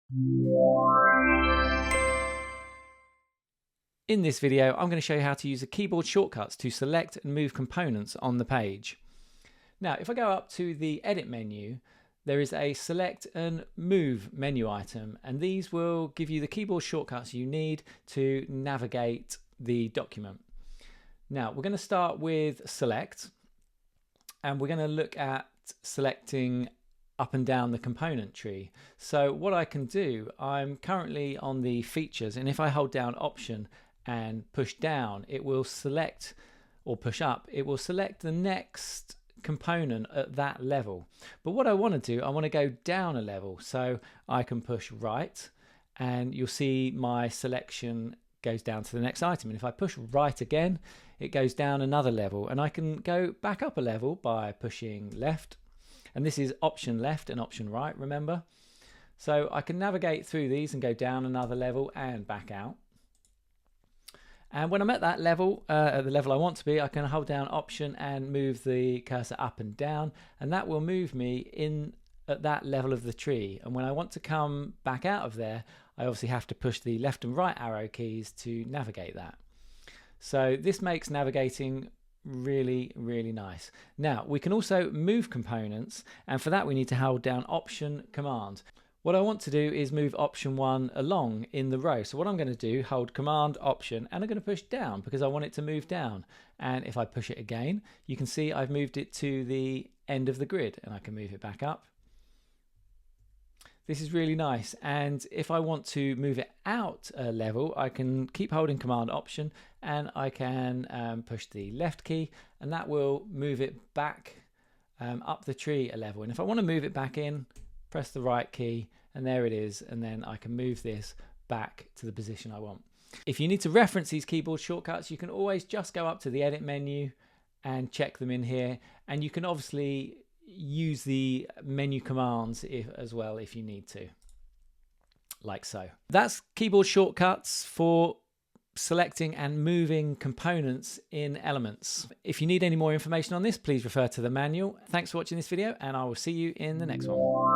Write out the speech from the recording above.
In this video, I'm going to show you how to use the keyboard shortcuts to select and move components on the page. Now, if I go up to the Edit menu, there is a Select and Move menu item, and these will give you the keyboard shortcuts you need to navigate the document. Now, we're going to start with Select, and we're going to look at selecting up and down the component tree. So what I can do, I'm currently on the features, and if I hold down Option and push down, it will select, or push up, it will select the next component at that level. But what I want to do, I want to go down a level, so I can push right and you'll see my selection goes down to the next item. And if I push right again, it goes down another level, and I can go back up a level by pushing left, and this is Option left and Option right, remember? So I can navigate through these and go down another level and back out. And when I'm at that level, at the level I want to be, I can hold down Option and move the cursor up and down, and that will move me in at that level of the tree. And when I want to come back out of there, I obviously have to push the left and right arrow keys to navigate that. So this makes navigating really, really nice. Now, we can also move components, and for that we need to hold down Option Command. What I want to do is move Option 1 along in the row. So what I'm going to do, hold Command Option, and I'm going to push down because I want it to move down. And if I push it again, you can see I've moved it to the end of the grid, and I can move it back up. This is really nice. And if I want to move it out a level, I can keep holding Command Option, and I can push the left key, and that will move it back up the tree a level. And if I want to move it back in, press the right key, and there it is, and then I can move this back to the position I want. If you need to reference these keyboard shortcuts, you can always just go up to the Edit menu and check them in here, and you can obviously use the menu commands as well if you need to, like so. That's keyboard shortcuts for selecting and moving components in Elements. If you need any more information on this, please refer to the manual. Thanks for watching this video, and I will see you in the next one.